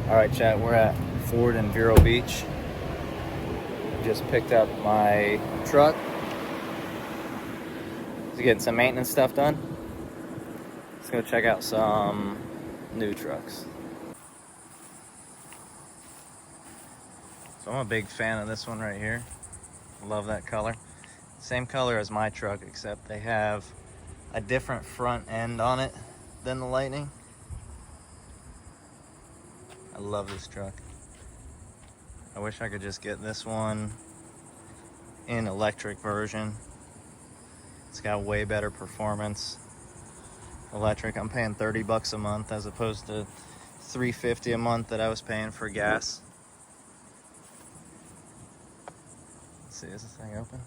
All right, chat, we're at Ford in Vero Beach. Just picked up my truck. Just getting some maintenance stuff done. Let's go check out some new trucks. So I'm a big fan of this one right here. Love that color. Same color as my truck, except they have a different front end on it than the Lightning. I love this truck. I wish I could just get this one in electric version. It's got way better performance. Electric, I'm paying 30 bucks a month as opposed to $3.50 a month that I was paying for gas. Let's see, is this thing open?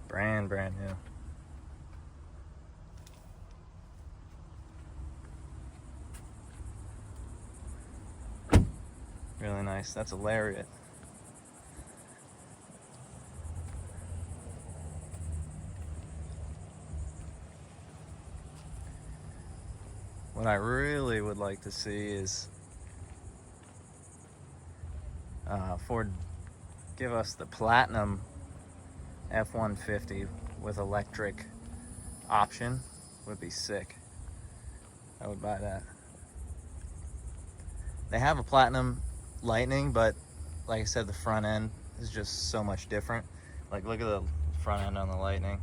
Brand new. Really nice. That's a Lariat. What I really would like to see is Ford give us the Platinum F-150 with electric option. Would be sick. I would buy that. They have a Platinum Lightning, but like I said, the front end is just so much different. Like, look at the front end on the Lightning.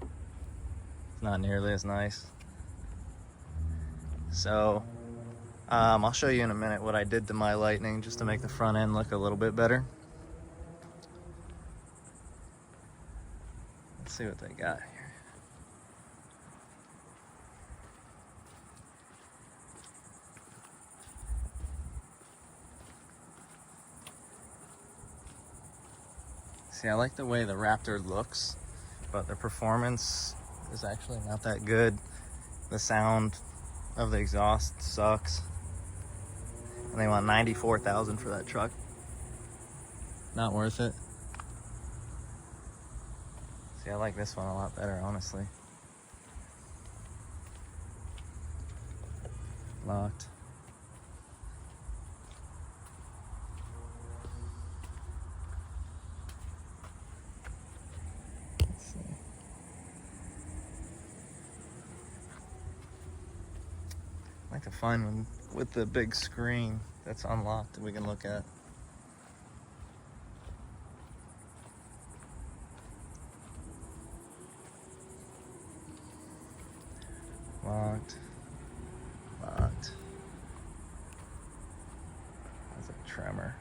It's not nearly as nice. So I'll show you in a minute what I did to my Lightning just to make the front end look a little bit better. Let's see what they got here. See, I like the way the Raptor looks, but the performance is actually not that good. The sound of the exhaust sucks. And they want $94,000 for that truck. Not worth it. See, I like this one a lot better, honestly. Locked. Let's see. I like to find one with the big screen that's unlocked that we can look at. Locked. Locked. That's a tremor.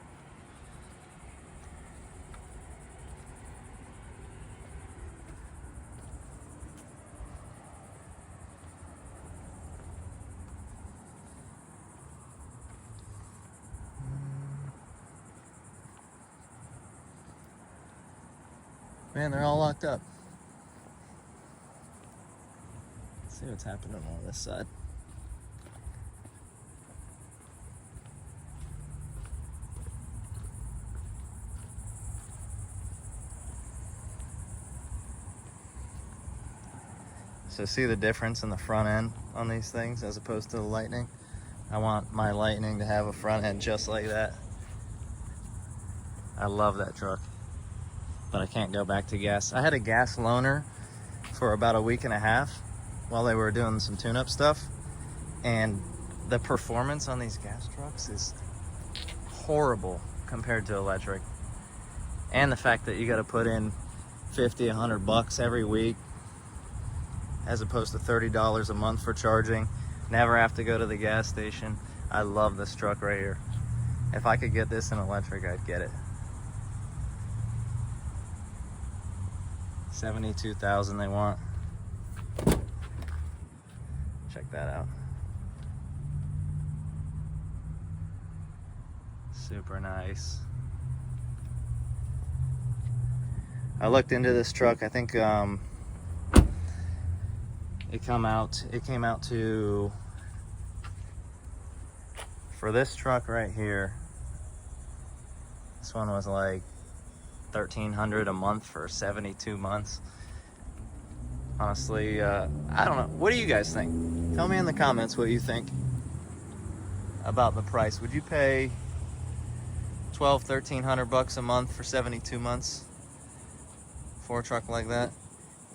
Man, they're all locked up. Let's see what's happening on this side. So see the difference in the front end on these things as opposed to the Lightning? I want my Lightning to have a front end just like that. I love that truck, but I can't go back to gas. I had a gas loaner for about a week and a half while they were doing some tune-up stuff, and the performance on these gas trucks is horrible compared to electric. And the fact that you got to put in 50, 100 bucks every week as opposed to $30 a month for charging. Never have to go to the gas station. I love this truck right here. If I could get this in electric, I'd get it. $72,000 they want. Check that out. Super nice. I looked into this truck. I think it came out to, for this truck right here, this one was like $1,300 a month for 72 months. Honestly, I don't know. What do you guys think? Tell me in the comments what you think about the price. Would you pay $1,200-1,300 a month for 72 months for a truck like that?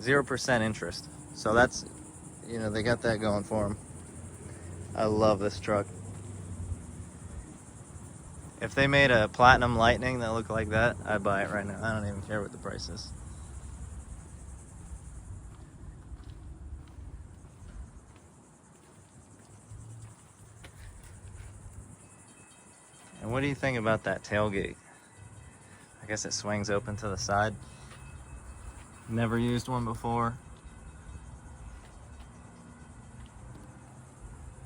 0% interest. So that's, you know, they got that going for them. I love this truck. If they made a Platinum Lightning that looked like that, I'd buy it right now. I don't even care what the price is. And what do you think about that tailgate? I guess it swings open to the side. Never used one before.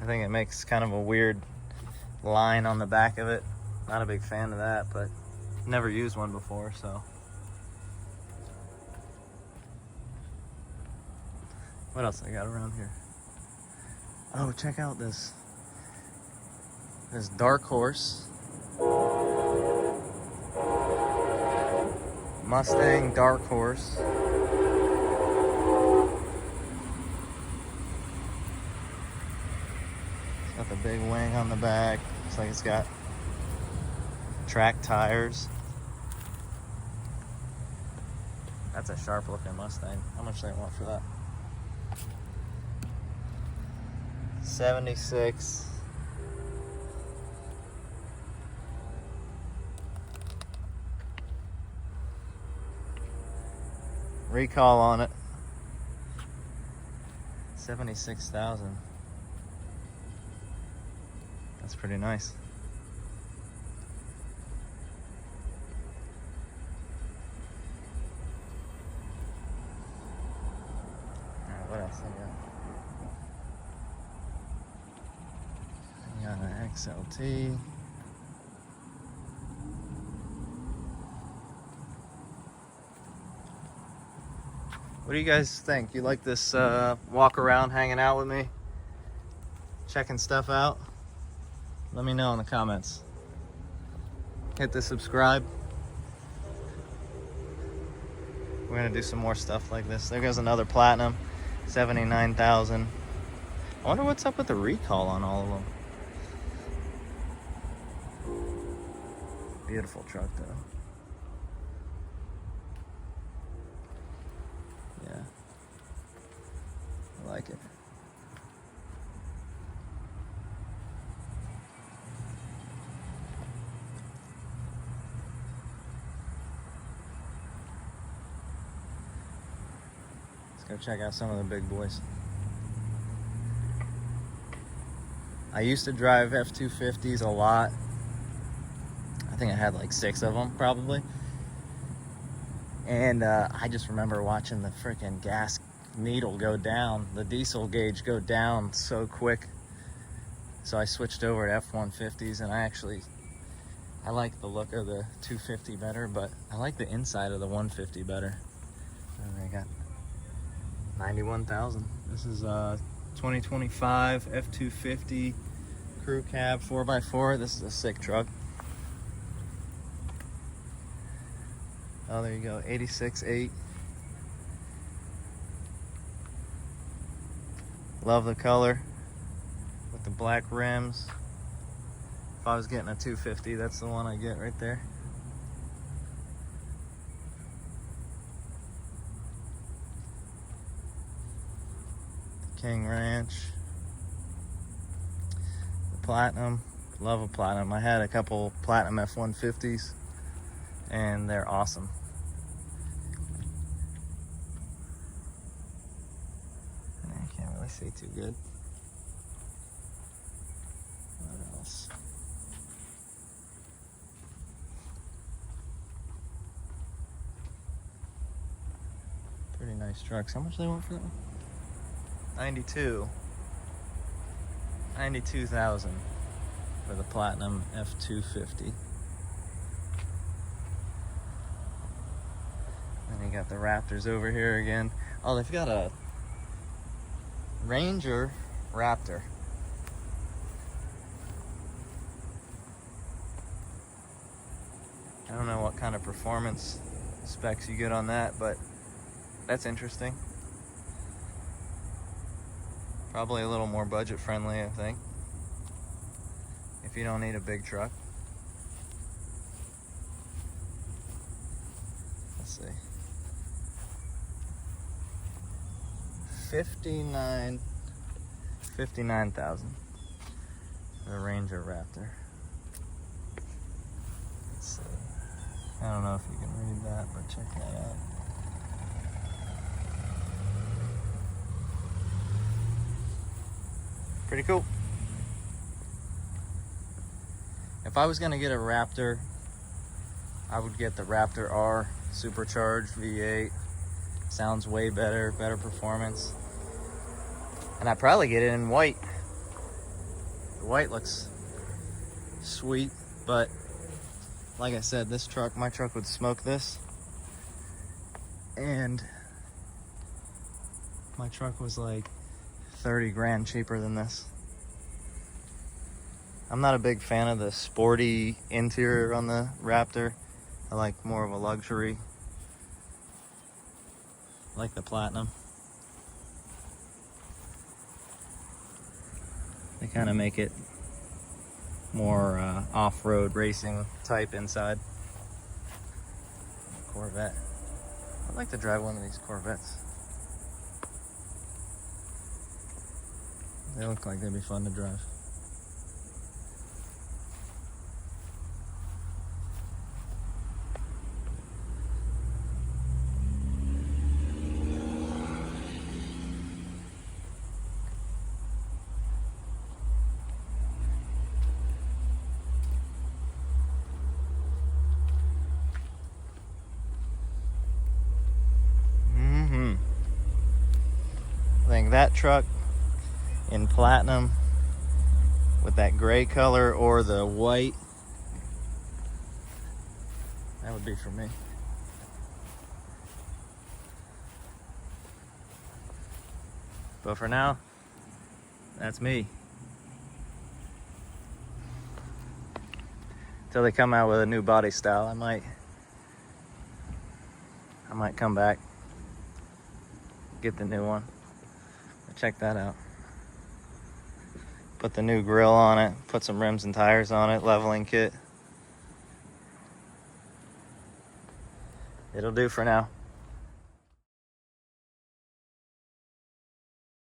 I think it makes kind of a weird line on the back of it. Not a big fan of that, but never used one before, so. What else I got around here? Oh, check out this Dark Horse. Mustang Dark Horse. It's got the big wing on the back. Looks like it's got track tires. That's a sharp looking Mustang. How much do they want for that? 76. Recall on it. 76,000. That's pretty nice. Alright, what else I got? I got an XLT. What do you guys think? You like this walk around hanging out with me? Checking stuff out? Let me know in the comments. Hit the subscribe. We're gonna do some more stuff like this. There goes another Platinum, 79,000. I wonder what's up with the recall on all of them. Beautiful truck though. Yeah, I like it. Let's go check out some of the big boys. I used to drive F-250s a lot. I think I had like 6 of them probably. And I just remember watching the freaking gas needle go down, the diesel gauge go down so quick. So I switched over to F-150s, and I like the look of the 250 better, but I like the inside of the 150 better. And I got 91,000. This is 2025 F-250 crew cab 4x4. This is a sick truck. Oh, there you go, 86.8. Love the color with the black rims. If I was getting a 250, that's the one I get right there. King Ranch. The Platinum. Love a Platinum. I had a couple Platinum F-150s, and they're awesome. I can't really see too good. What else? Pretty nice trucks. How much do they want for that one? 92,000 for the Platinum F-250. And you got the Raptors over here again. Oh, they've got a Ranger Raptor. I don't know what kind of performance specs you get on that, but that's interesting. Probably a little more budget friendly, I think, if you don't need a big truck. Let's see. 59,000. The Ranger Raptor. Let's see. I don't know if you can read that, but check that out. Pretty cool. If I was gonna get a Raptor, I would get the Raptor R supercharged V8. Sounds way better, better performance. And I'd probably get it in white. The white looks sweet, but like I said, this truck, my truck would smoke this. And my truck was like 30 grand cheaper than this. I'm not a big fan of the sporty interior on the Raptor. I like more of a luxury. I like the Platinum. They kind of make it more off-road racing type inside. Corvette. I'd like to drive one of these Corvettes. They look like they'd be fun to drive. I think that truck in Platinum with that gray color or the white, that would be for me. But for now, that's me. Until they come out with a new body style, I might come back, get the new one. Check that out. Put the new grill on it, put some rims and tires on it, leveling kit. It'll do for now.